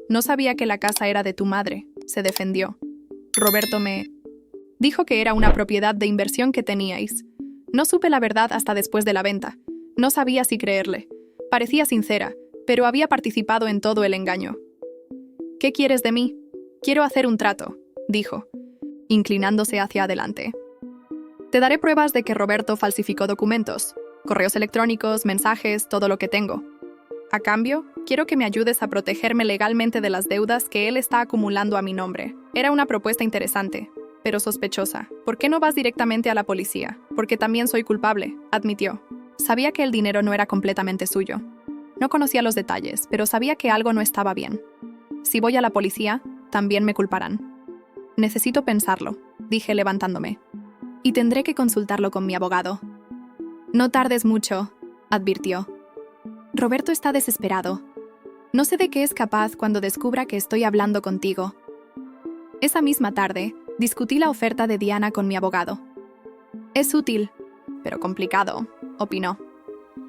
«No sabía que la casa era de tu madre», se defendió. «Roberto me dijo que era una propiedad de inversión que teníais. No supe la verdad hasta después de la venta. No sabía si creerle. Parecía sincera, pero había participado en todo el engaño». «¿Qué quieres de mí?». «Quiero hacer un trato», dijo, inclinándose hacia adelante. «Te daré pruebas de que Roberto falsificó documentos, correos electrónicos, mensajes, todo lo que tengo. A cambio, quiero que me ayudes a protegerme legalmente de las deudas que él está acumulando a mi nombre». Era una propuesta interesante, pero sospechosa. «¿Por qué no vas directamente a la policía?». «Porque también soy culpable», admitió. Sabía que el dinero no era completamente suyo. No conocía los detalles, pero sabía que algo no estaba bien. «Si voy a la policía, también me culparán». «Necesito pensarlo», dije levantándome. «Y tendré que consultarlo con mi abogado». «No tardes mucho», advirtió. «Roberto está desesperado. No sé de qué es capaz cuando descubra que estoy hablando contigo». Esa misma tarde, discutí la oferta de Diana con mi abogado. «Es útil, pero complicado», opinó.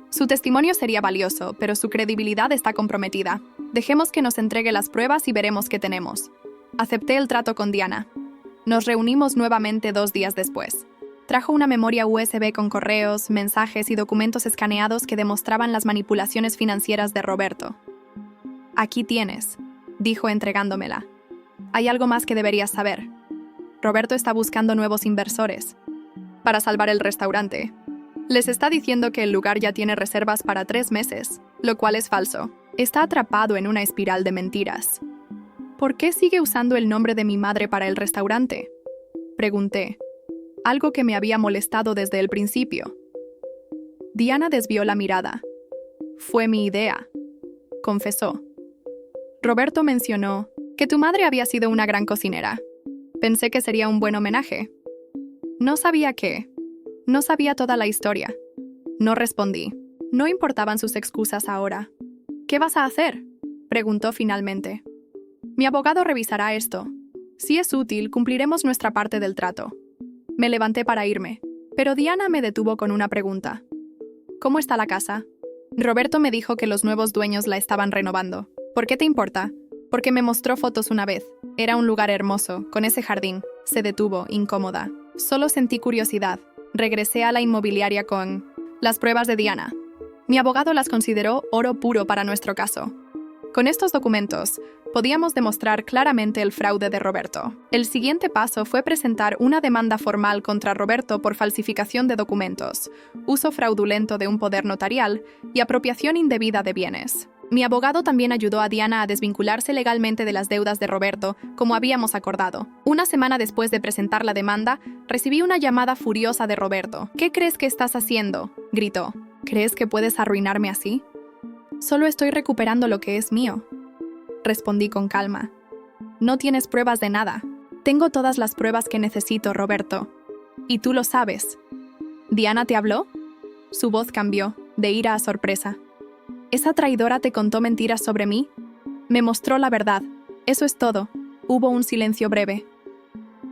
«Su testimonio sería valioso, pero su credibilidad está comprometida. Dejemos que nos entregue las pruebas y veremos qué tenemos». Acepté el trato con Diana. Nos reunimos nuevamente 2 días después. Trajo una memoria USB con correos, mensajes y documentos escaneados que demostraban las manipulaciones financieras de Roberto. «Aquí tienes», dijo entregándomela. «Hay algo más que deberías saber. Roberto está buscando nuevos inversores para salvar el restaurante. Les está diciendo que el lugar ya tiene reservas para 3 meses, lo cual es falso. Está atrapado en una espiral de mentiras». «¿Por qué sigue usando el nombre de mi madre para el restaurante?», pregunté, algo que me había molestado desde el principio. Diana desvió la mirada. «Fue mi idea», confesó. «Roberto mencionó que tu madre había sido una gran cocinera. Pensé que sería un buen homenaje. No sabía qué. No sabía toda la historia». No respondí. No importaban sus excusas ahora. «¿Qué vas a hacer?», preguntó finalmente. «Mi abogado revisará esto. Si es útil, cumpliremos nuestra parte del trato». Me levanté para irme, pero Diana me detuvo con una pregunta. «¿Cómo está la casa?». «Roberto me dijo que los nuevos dueños la estaban renovando». «¿Por qué te importa?». «Porque me mostró fotos una vez. Era un lugar hermoso, con ese jardín». Se detuvo, incómoda. Solo sentí curiosidad. Regresé a la inmobiliaria con las pruebas de Diana. Mi abogado las consideró oro puro para nuestro caso. Con estos documentos, podíamos demostrar claramente el fraude de Roberto. El siguiente paso fue presentar una demanda formal contra Roberto por falsificación de documentos, uso fraudulento de un poder notarial y apropiación indebida de bienes. Mi abogado también ayudó a Diana a desvincularse legalmente de las deudas de Roberto, como habíamos acordado. Una semana después de presentar la demanda, recibí una llamada furiosa de Roberto. «¿Qué crees que estás haciendo?», gritó. «¿Crees que puedes arruinarme así?». «Solo estoy recuperando lo que es mío», respondí con calma. «No tienes pruebas de nada». «Tengo todas las pruebas que necesito, Roberto. Y tú lo sabes». «¿Diana te habló?». Su voz cambió, de ira a sorpresa. «¿Esa traidora te contó mentiras sobre mí?». «Me mostró la verdad. Eso es todo». Hubo un silencio breve.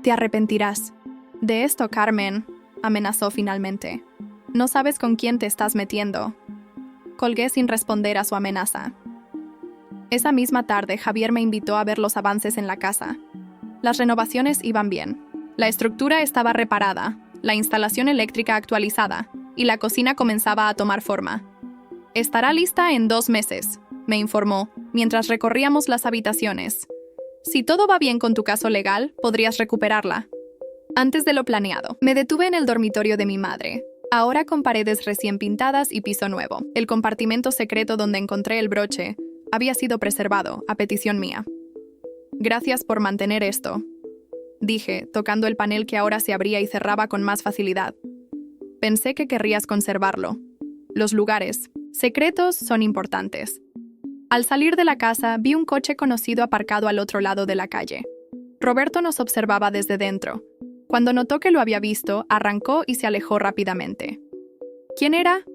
«Te arrepentirás de esto, Carmen», amenazó finalmente. «No sabes con quién te estás metiendo». Colgué sin responder a su amenaza. Esa misma tarde, Javier me invitó a ver los avances en la casa. Las renovaciones iban bien. La estructura estaba reparada, la instalación eléctrica actualizada, y la cocina comenzaba a tomar forma. «Estará lista en 2 meses», me informó, mientras recorríamos las habitaciones. Si todo va bien con tu caso legal, podrías recuperarla. Antes de lo planeado, me detuve en el dormitorio de mi madre, ahora con paredes recién pintadas y piso nuevo. El compartimento secreto donde encontré el broche había sido preservado, a petición mía. Gracias por mantener esto, dije, tocando el panel que ahora se abría y cerraba con más facilidad. Pensé que querrías conservarlo. Los lugares secretos son importantes. Al salir de la casa, vi un coche conocido aparcado al otro lado de la calle. Roberto nos observaba desde dentro. Cuando notó que lo había visto, arrancó y se alejó rápidamente. ¿Quién era?,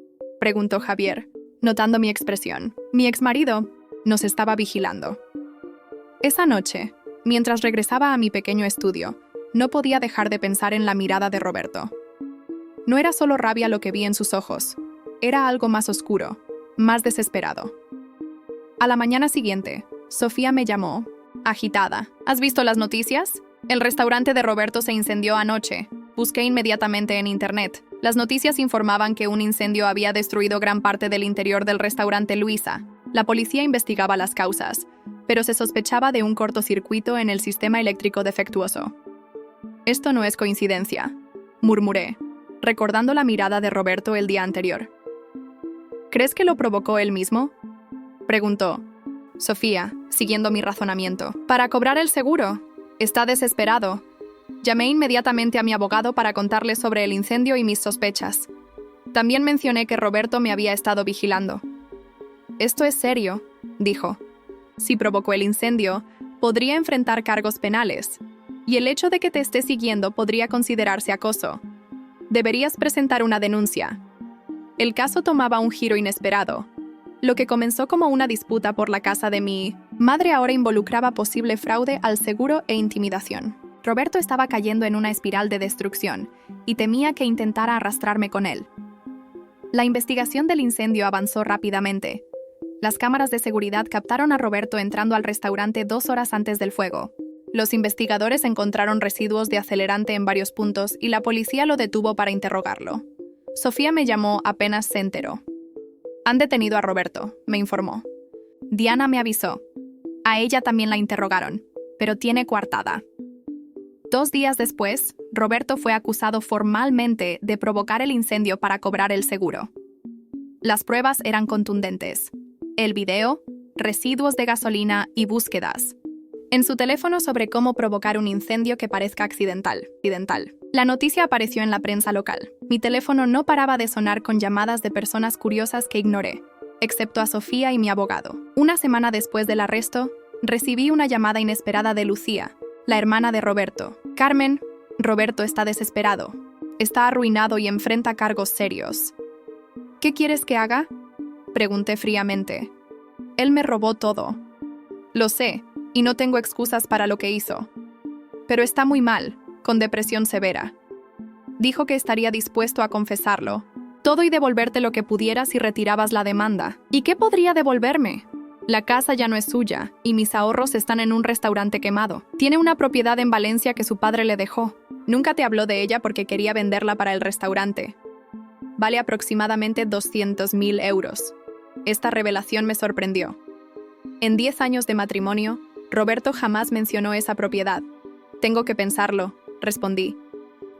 preguntó Javier, notando mi expresión. Mi exmarido nos estaba vigilando. Esa noche, mientras regresaba a mi pequeño estudio, no podía dejar de pensar en la mirada de Roberto. No era solo rabia lo que vi en sus ojos, era algo más oscuro, más desesperado. A la mañana siguiente, Sofía me llamó, agitada. ¿Has visto las noticias? El restaurante de Roberto se incendió anoche. Busqué inmediatamente en internet. Las noticias informaban que un incendio había destruido gran parte del interior del restaurante Luisa. La policía investigaba las causas, pero se sospechaba de un cortocircuito en el sistema eléctrico defectuoso. Esto no es coincidencia, murmuré, recordando la mirada de Roberto el día anterior. ¿Crees que lo provocó él mismo?, preguntó Sofía, siguiendo mi razonamiento. Para cobrar el seguro. Está desesperado. Llamé inmediatamente a mi abogado para contarle sobre el incendio y mis sospechas. También mencioné que Roberto me había estado vigilando. Esto es serio, dijo. Si provocó el incendio, podría enfrentar cargos penales, y el hecho de que te esté siguiendo podría considerarse acoso. Deberías presentar una denuncia. El caso tomaba un giro inesperado. Lo que comenzó como una disputa por la casa de mi madre ahora involucraba posible fraude al seguro e intimidación. Roberto estaba cayendo en una espiral de destrucción y temía que intentara arrastrarme con él. La investigación del incendio avanzó rápidamente. Las cámaras de seguridad captaron a Roberto entrando al restaurante 2 horas antes del fuego. Los investigadores encontraron residuos de acelerante en varios puntos y la policía lo detuvo para interrogarlo. Sofía me llamó apenas se enteró. Han detenido a Roberto, me informó. Diana me avisó. A ella también la interrogaron, pero tiene coartada. 2 días después, Roberto fue acusado formalmente de provocar el incendio para cobrar el seguro. Las pruebas eran contundentes. El video, residuos de gasolina y búsquedas. En su teléfono sobre cómo provocar un incendio que parezca accidental. La noticia apareció en la prensa local. Mi teléfono no paraba de sonar con llamadas de personas curiosas que ignoré, excepto a Sofía y mi abogado. Una semana después del arresto, recibí una llamada inesperada de Lucía, la hermana de Roberto. Carmen, Roberto está desesperado. Está arruinado y enfrenta cargos serios. ¿Qué quieres que haga?, pregunté fríamente. Él me robó todo. Lo sé, y no tengo excusas para lo que hizo. Pero está muy mal, con depresión severa. Dijo que estaría dispuesto a confesarlo, todo y devolverte lo que pudieras si retirabas la demanda. ¿Y qué podría devolverme? La casa ya no es suya, y mis ahorros están en un restaurante quemado. Tiene una propiedad en Valencia que su padre le dejó. Nunca te habló de ella porque quería venderla para el restaurante. Vale aproximadamente 200.000 euros. Esta revelación me sorprendió. En 10 años de matrimonio, Roberto jamás mencionó esa propiedad. Tengo que pensarlo, respondí,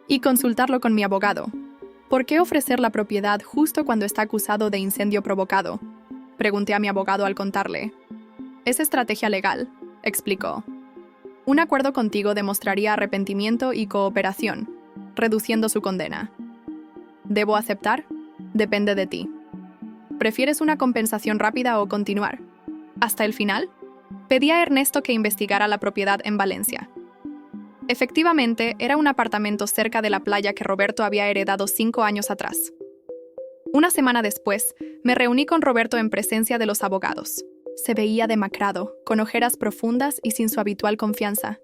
y consultarlo con mi abogado. ¿Por qué ofrecer la propiedad justo cuando está acusado de incendio provocado?, pregunté a mi abogado al contarle. Es estrategia legal, explicó. Un acuerdo contigo demostraría arrepentimiento y cooperación, reduciendo su condena. ¿Debo aceptar? Depende de ti. ¿Prefieres una compensación rápida o continuar hasta el final? Pedí a Ernesto que investigara la propiedad en Valencia. Efectivamente, era un apartamento cerca de la playa que Roberto había heredado 5 años atrás. Una semana después, me reuní con Roberto en presencia de los abogados. Se veía demacrado, con ojeras profundas y sin su habitual confianza.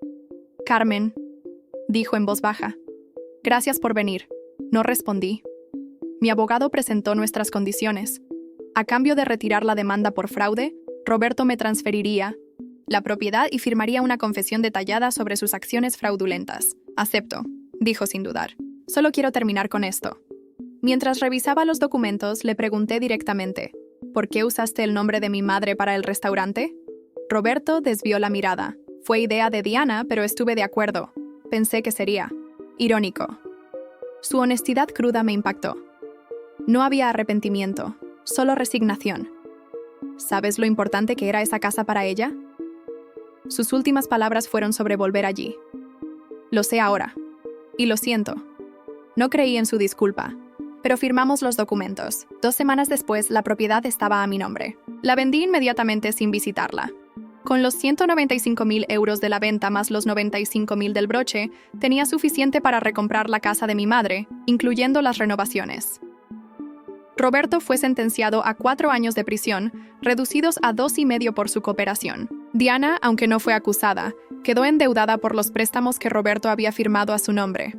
Carmen, dijo en voz baja. Gracias por venir. No respondí. Mi abogado presentó nuestras condiciones. A cambio de retirar la demanda por fraude, Roberto me transferiría la propiedad y firmaría una confesión detallada sobre sus acciones fraudulentas. Acepto, dijo sin dudar. Solo quiero terminar con esto. Mientras revisaba los documentos, le pregunté directamente, ¿por qué usaste el nombre de mi madre para el restaurante? Roberto desvió la mirada, Fue idea de Diana, pero estuve de acuerdo. Pensé que sería irónico. Su honestidad cruda me impactó. No había arrepentimiento, solo resignación. ¿Sabes lo importante que era esa casa para ella? Sus últimas palabras fueron sobre volver allí. Lo sé ahora. Y lo siento. No creí en su disculpa, pero firmamos los documentos. 2 semanas después, la propiedad estaba a mi nombre. La vendí inmediatamente sin visitarla. Con los 195.000 euros de la venta más los 95.000 del broche, tenía suficiente para recomprar la casa de mi madre, incluyendo las renovaciones. Roberto fue sentenciado a 4 años de prisión, reducidos a 2,5 por su cooperación. Diana, aunque no fue acusada, quedó endeudada por los préstamos que Roberto había firmado a su nombre.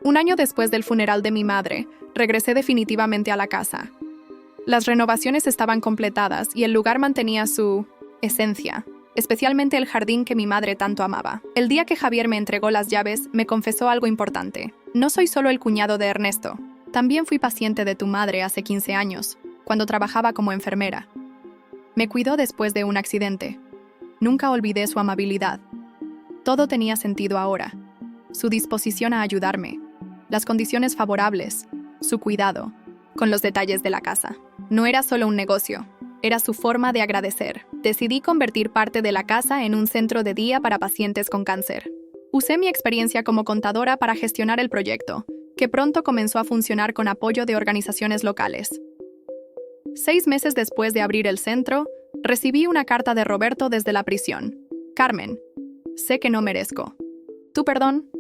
1 año después del funeral de mi madre, regresé definitivamente a la casa. Las renovaciones estaban completadas y el lugar mantenía su esencia, especialmente el jardín que mi madre tanto amaba. El día que Javier me entregó las llaves, me confesó algo importante. No soy solo el cuñado de Ernesto. También fui paciente de tu madre hace 15 años, cuando trabajaba como enfermera. Me cuidó después de un accidente. Nunca olvidé su amabilidad. Todo tenía sentido ahora. Su disposición a ayudarme, las condiciones favorables, su cuidado, con los detalles de la casa. No era solo un negocio, era su forma de agradecer. Decidí convertir parte de la casa en un centro de día para pacientes con cáncer. Usé mi experiencia como contadora para gestionar el proyecto, que pronto comenzó a funcionar con apoyo de organizaciones locales. 6 meses después de abrir el centro, recibí una carta de Roberto desde la prisión. Carmen, sé que no merezco tu perdón,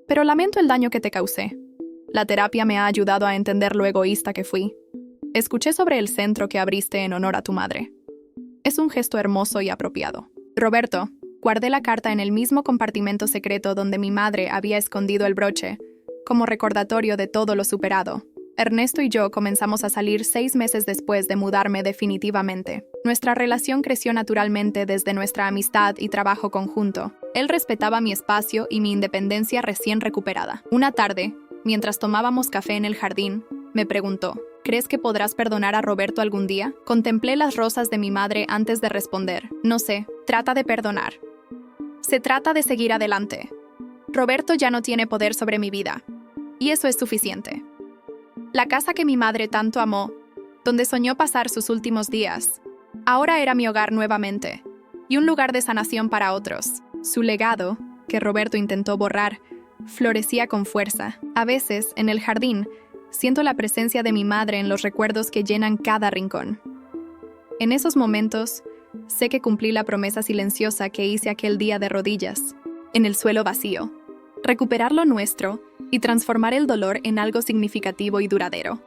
pero lamento el daño que te causé. La terapia me ha ayudado a entender lo egoísta que fui. Escuché sobre el centro que abriste en honor a tu madre. Es un gesto hermoso y apropiado. Roberto, guardé la carta en el mismo compartimento secreto donde mi madre había escondido el broche, como recordatorio de todo lo superado. Ernesto y yo comenzamos a salir 6 meses después de mudarme definitivamente. Nuestra relación creció naturalmente desde nuestra amistad y trabajo conjunto. Él respetaba mi espacio y mi independencia recién recuperada. Una tarde, mientras tomábamos café en el jardín, me preguntó, ¿crees que podrás perdonar a Roberto algún día? Contemplé las rosas de mi madre antes de responder. No sé, trata de perdonar. Se trata de seguir adelante. Roberto ya no tiene poder sobre mi vida. Y eso es suficiente. La casa que mi madre tanto amó, donde soñó pasar sus últimos días, ahora era mi hogar nuevamente, y un lugar de sanación para otros. Su legado, que Roberto intentó borrar, florecía con fuerza. A veces, en el jardín, siento la presencia de mi madre en los recuerdos que llenan cada rincón. En esos momentos, sé que cumplí la promesa silenciosa que hice aquel día de rodillas, en el suelo vacío. Recuperar lo nuestro y transformar el dolor en algo significativo y duradero.